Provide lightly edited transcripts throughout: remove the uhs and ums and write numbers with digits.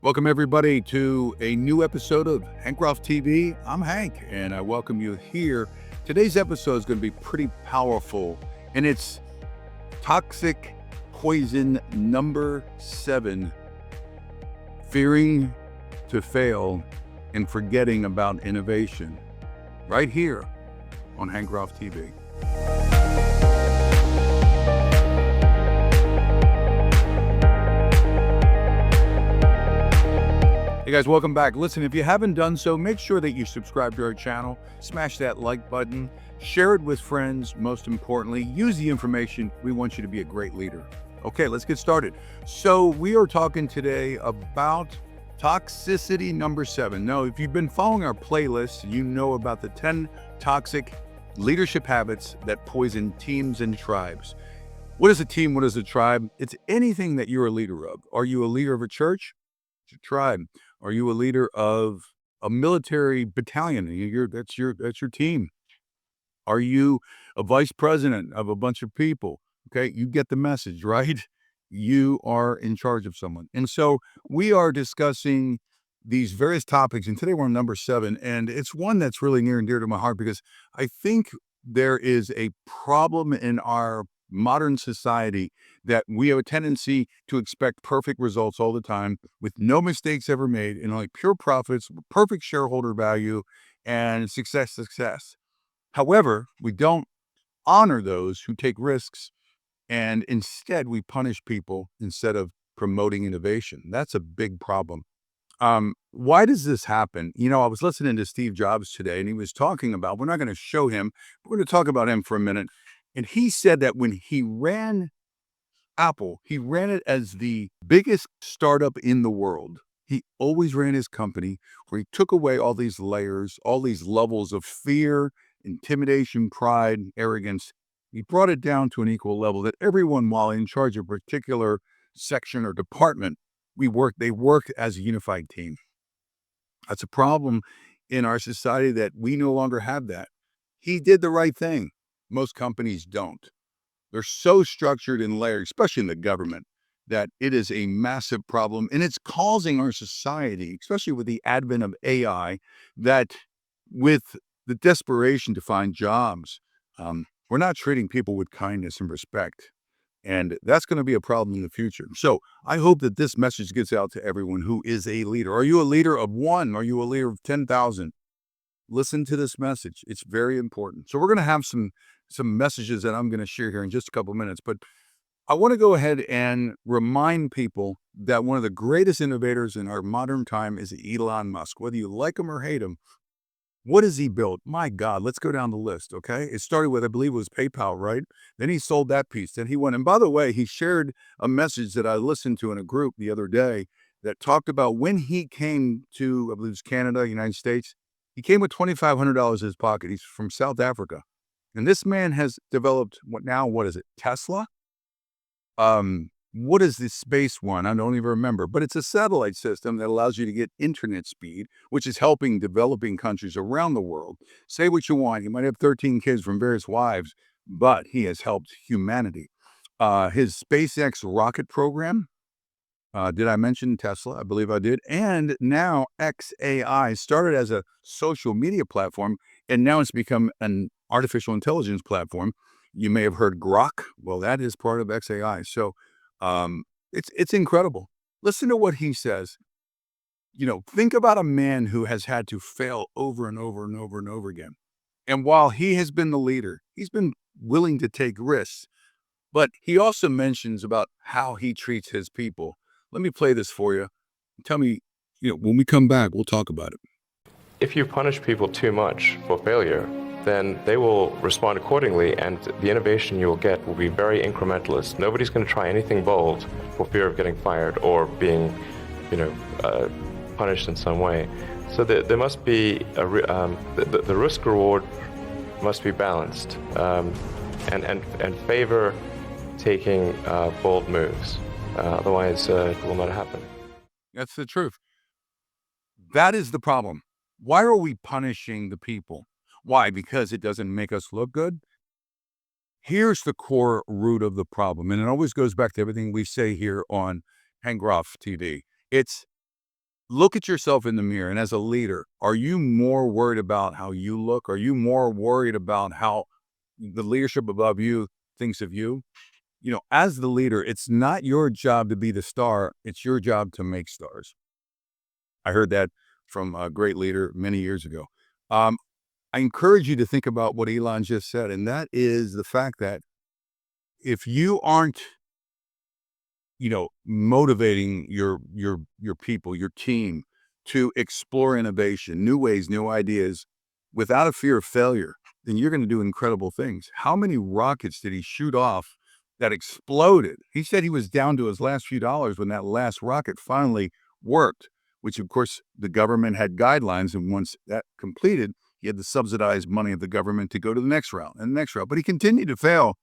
Welcome, everybody, to a new episode of Hank Groff TV. I'm Hank, and I welcome you here. Today's episode is going to be pretty powerful, and it's toxic poison number 7, fearing to fail and forgetting about innovation, right here on Hank Groff TV. Hey guys, welcome back. Listen, if you haven't done so, make sure that you subscribe to our channel, smash that like button, share it with friends. Most importantly, use the information. We want you to be a great leader. Okay, let's get started. So we are talking today about toxicity number 7. Now, if you've been following our playlist, you know about the 10 toxic leadership habits that poison teams and tribes. What is a team? What is a tribe? It's anything that you're a leader of. Are you a leader of a church? It's a tribe. Are you a leader of a military battalion? That's your team. Are you a vice president of a bunch of people? Okay, you get the message, right? You are in charge of someone. And so we are discussing these various topics, and today we're on number 7, and it's one that's really near and dear to my heart because I think there is a problem in our modern society that we have a tendency to expect perfect results all the time with no mistakes ever made and like pure profits, perfect shareholder value, and success. However, we don't honor those who take risks, and instead we punish people instead of promoting innovation. That's a big problem. Why does this happen? I was listening to Steve Jobs today, and he was talking about, we're not going to show him, but we're going to talk about him for a minute. And he said that when he ran Apple, he ran it as the biggest startup in the world. He always ran his company where he took away all these layers, all these levels of fear, intimidation, pride, arrogance. He brought it down to an equal level that everyone, while in charge of a particular section or department, they worked as a unified team. That's a problem in our society that we no longer have that. He did the right thing. Most companies don't. They're so structured and layered, especially in the government, that it is a massive problem. And it's causing our society, especially with the advent of AI, that with the desperation to find jobs, we're not treating people with kindness and respect. And that's going to be a problem in the future. So I hope that this message gets out to everyone who is a leader. Are you a leader of 1? Are you a leader of 10,000? Listen to this message. It's very important. So we're going to have some messages that I'm going to share here in just a couple of minutes. But I want to go ahead and remind people that one of the greatest innovators in our modern time is Elon Musk. Whether you like him or hate him, what has he built? My God, let's go down the list, okay? It started with, I believe it was PayPal, right? Then he sold that piece. Then he went, and by the way, he shared a message that I listened to in a group the other day that talked about when he came to, I believe it was Canada, United States, he came with $2,500 in his pocket. He's from South Africa. And this man has developed what is it? Tesla? What is the space one? I don't even remember, but it's a satellite system that allows you to get internet speed, which is helping developing countries around the world. Say what you want. He might have 13 kids from various wives, but he has helped humanity. His SpaceX rocket program, did I mention Tesla? I believe I did. And now XAI started as a social media platform, and now it's become an artificial intelligence platform. You may have heard Grok. Well, that is part of XAI. So it's incredible. Listen to what he says. Think about a man who has had to fail over and over and over and over again. And while he has been the leader, he's been willing to take risks. But he also mentions about how he treats his people. Let me play this for you. Tell me, when we come back, we'll talk about it. If you punish people too much for failure, then they will respond accordingly, and the innovation you will get will be very incrementalist. Nobody's going to try anything bold for fear of getting fired or being, punished in some way. So there must be the risk reward must be balanced, and favor taking bold moves. Otherwise, it will not happen. That's the truth. That is the problem. Why are we punishing the people? Why? Because it doesn't make us look good? Here's the core root of the problem, and it always goes back to everything we say here on Hank Groff TV. It's look at yourself in the mirror, and as a leader, are you more worried about how you look? Are you more worried about how the leadership above you thinks of you? As the leader, it's not your job to be the star. It's your job to make stars. I heard that from a great leader many years ago. Um, I encourage you to think about what Elon just said, and that is the fact that if you aren't, motivating your people, your team to explore innovation, new ways, new ideas, without a fear of failure, then you're going to do incredible things. How many rockets did he shoot off that exploded? He said he was down to his last few dollars when that last rocket finally worked, which of course the government had guidelines. And once that completed, he had the subsidized money of the government to go to the next round and the next round. But he continued to fail.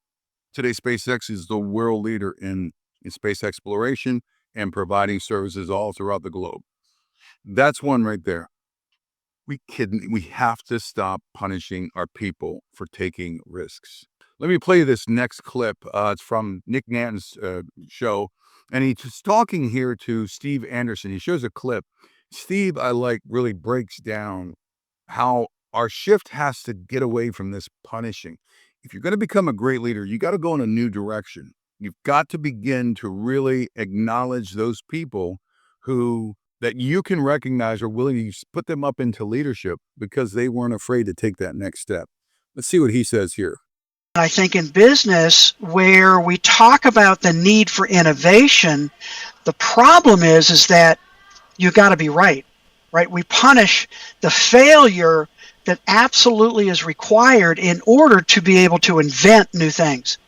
Today, SpaceX is the world leader in space exploration and providing services all throughout the globe. That's one right there. We have to stop punishing our people for taking risks. Let me play this next clip. It's from Nick Nanton's show, and he's talking here to Steve Anderson. He shows a clip. Steve, really breaks down how our shift has to get away from this punishing. If you're going to become a great leader, you got to go in a new direction. You've got to begin to really acknowledge those people that you can recognize are willing to put them up into leadership because they weren't afraid to take that next step. Let's see what he says here. I think in business, where we talk about the need for innovation, the problem is that you got to be right? We punish the failure that absolutely is required in order to be able to invent new things.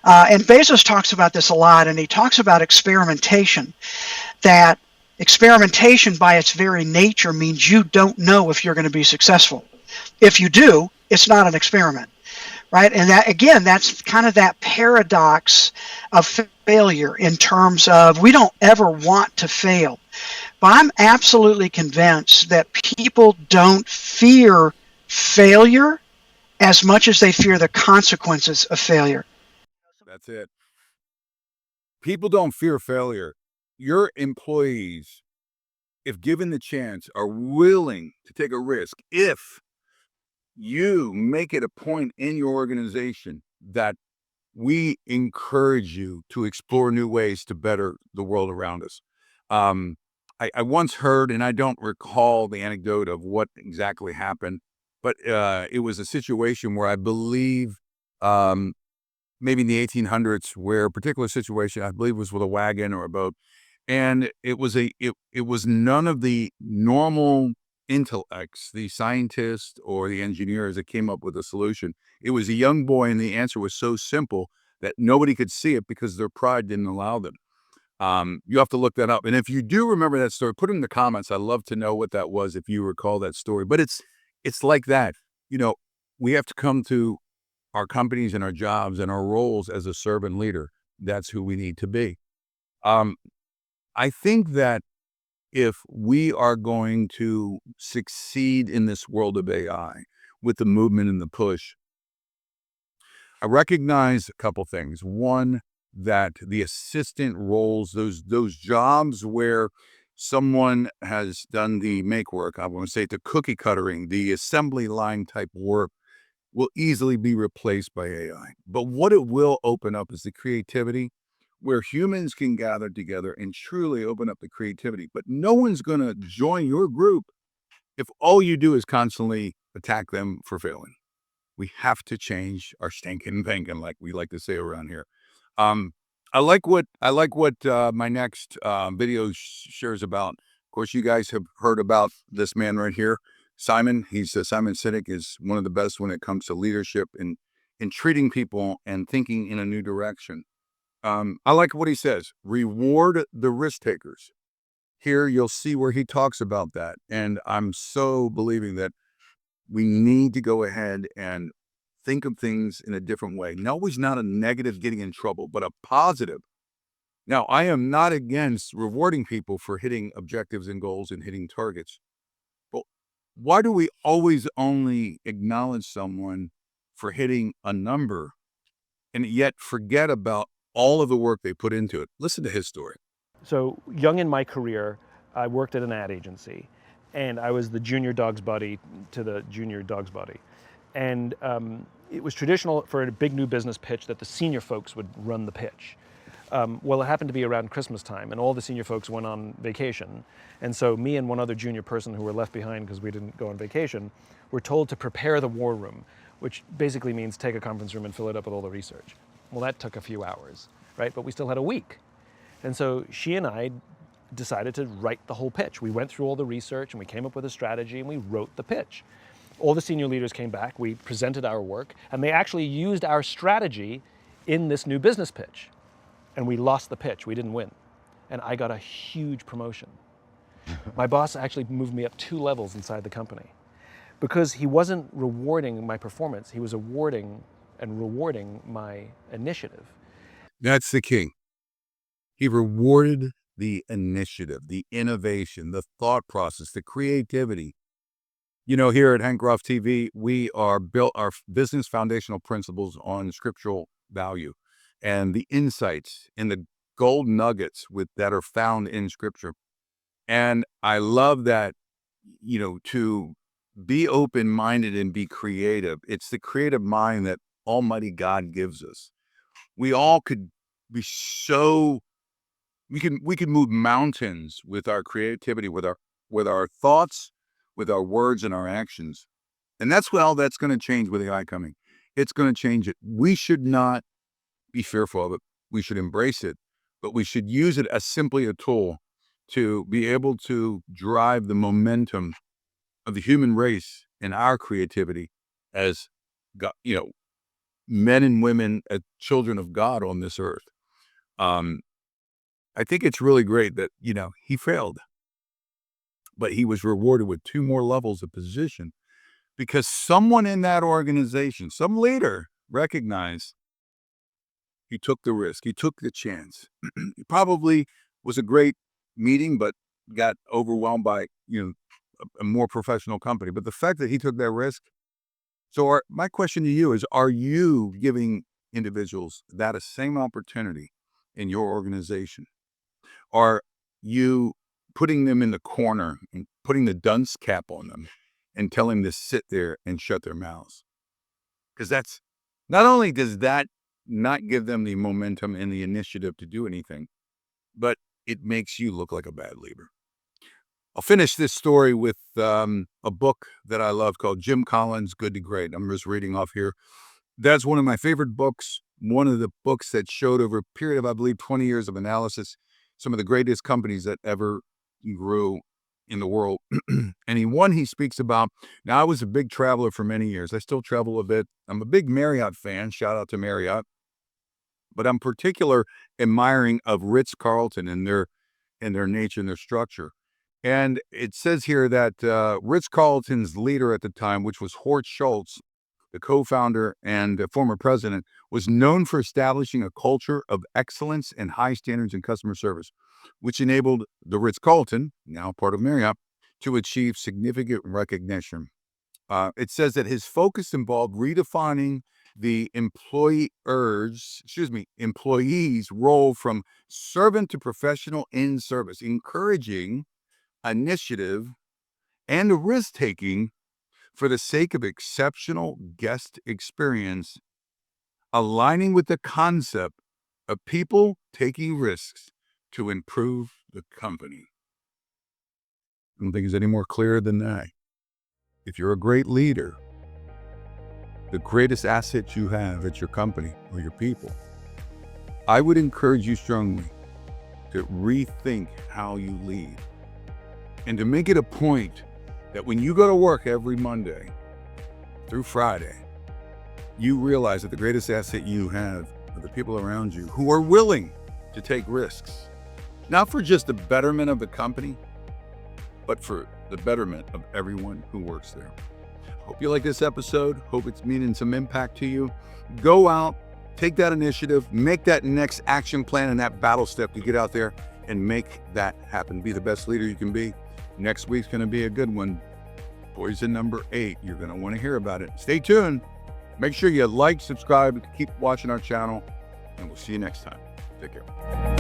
And Bezos talks about this a lot, and he talks about experimentation, that experimentation by its very nature means you don't know if you're going to be successful. If you do, it's not an experiment, right? And that, again, that's kind of that paradox of failure in terms of we don't ever want to fail. But I'm absolutely convinced that people don't fear failure as much as they fear the consequences of failure. That's it. People don't fear failure. Your employees, if given the chance, are willing to take a risk. If you make it a point in your organization that we encourage you to explore new ways to better the world around us. I once heard, and I don't recall the anecdote of what exactly happened, but it was a situation where I believe maybe in the 1800s, where a particular situation, I believe, was with a wagon or a boat, and it was none of the normal intellects, the scientists or the engineers that came up with a solution. It was a young boy, and the answer was so simple that nobody could see it because their pride didn't allow them. You have to look that up. And if you do remember that story, put it in the comments. I'd love to know what that was if you recall that story. But it's like that. We have to come to our companies and our jobs and our roles as a servant leader. That's who we need to be. I think that if we are going to succeed in this world of AI with the movement and the push, I recognize a couple things. One, that the assistant roles, those jobs where someone has done the make work, I want to say the cookie cuttering, the assembly line type work, will easily be replaced by AI. But what it will open up is the creativity, where humans can gather together and truly open up the creativity. But no one's going to join your group if all you do is constantly attack them for failing. We have to change our stinking thinking, like we like to say around here. I like what my next video shares about. Of course, you guys have heard about this man right here, Simon. Simon Sinek is one of the best when it comes to leadership and in treating people and thinking in a new direction. I like what he says. Reward the risk takers. Here you'll see where he talks about that, and I'm so believing that we need to go ahead and think of things in a different way. No, always not a negative getting in trouble, but a positive. Now, I am not against rewarding people for hitting objectives and goals and hitting targets. But why do we always only acknowledge someone for hitting a number and yet forget about all of the work they put into it? Listen to his story. So young in my career, I worked at an ad agency, and I was the junior dog's buddy to the junior dog's buddy. And it was traditional for a big new business pitch that the senior folks would run the pitch. Well, it happened to be around Christmas time, and all the senior folks went on vacation. And so me and one other junior person who were left behind because we didn't go on vacation were told to prepare the war room, which basically means take a conference room and fill it up with all the research. Well, that took a few hours, right? But we still had a week. And so she and I decided to write the whole pitch. We went through all the research and we came up with a strategy and we wrote the pitch. All the senior leaders came back, we presented our work, and they actually used our strategy in this new business pitch. And we lost the pitch, we didn't win. And I got a huge promotion. My boss actually moved me up 2 levels inside the company because he wasn't rewarding my performance, he was awarding and rewarding my initiative. That's the king. He rewarded the initiative, the innovation, the thought process, the creativity. You know, here at Hank Groff TV, we are built our business foundational principles on scriptural value and the insights and the gold nuggets that are found in Scripture. And I love that, you know, to be open-minded and be creative. It's the creative mind that Almighty God gives us. We all could be so, we can move mountains with our creativity, with our thoughts, with our words and our actions. And that's all that's going to change with AI coming. It's going to change it. We should not be fearful of it. We should embrace it, but we should use it as simply a tool to be able to drive the momentum of the human race and our creativity as God, you know, men and women, as children of God on this earth. I think it's really great that, you know, he failed, but he was rewarded with 2 more levels of position because someone in that organization, some leader, recognized he took the risk, he took the chance. It probably was a great meeting, but got overwhelmed by, you know, a more professional company. But the fact that he took that risk. So my question to you is, are you giving individuals that same opportunity in your organization? Are you putting them in the corner and putting the dunce cap on them and telling them to sit there and shut their mouths? Because that's, not only does that not give them the momentum and the initiative to do anything, but it makes you look like a bad leader. I'll finish this story with a book that I love called Jim Collins' Good to Great. I'm just reading off here. That's one of my favorite books, one of the books that showed over a period of, I believe, 20 years of analysis, some of the greatest companies that ever grew in the world. And he speaks about, now I was a big traveler for many years. I still travel a bit. I'm a big Marriott fan. Shout out to Marriott. But I'm particular admiring of Ritz-Carlton and their nature and their structure. And it says here that Ritz-Carlton's leader at the time, which was Horst Schultz, the co-founder and former president, was known for establishing a culture of excellence and high standards in customer service, which enabled the Ritz-Carlton, now part of Marriott, to achieve significant recognition. It says that his focus involved redefining the employee's role from servant to professional in service, encouraging initiative and risk-taking for the sake of exceptional guest experience, aligning with the concept of people taking risks to improve the company. I don't think it's any more clear than that. If you're a great leader, the greatest asset you have at your company or your people, I would encourage you strongly to rethink how you lead and to make it a point that when you go to work every Monday through Friday, you realize that the greatest asset you have are the people around you who are willing to take risks, not for just the betterment of the company, but for the betterment of everyone who works there. Hope you like this episode. Hope it's meaning some impact to you. Go out, take that initiative, make that next action plan and that battle step to get out there and make that happen. Be the best leader you can be. Next week's going to be a good one. Poison number 8. You're going to want to hear about it. Stay tuned. Make sure you like, subscribe, keep watching our channel, and we'll see you next time. Take care.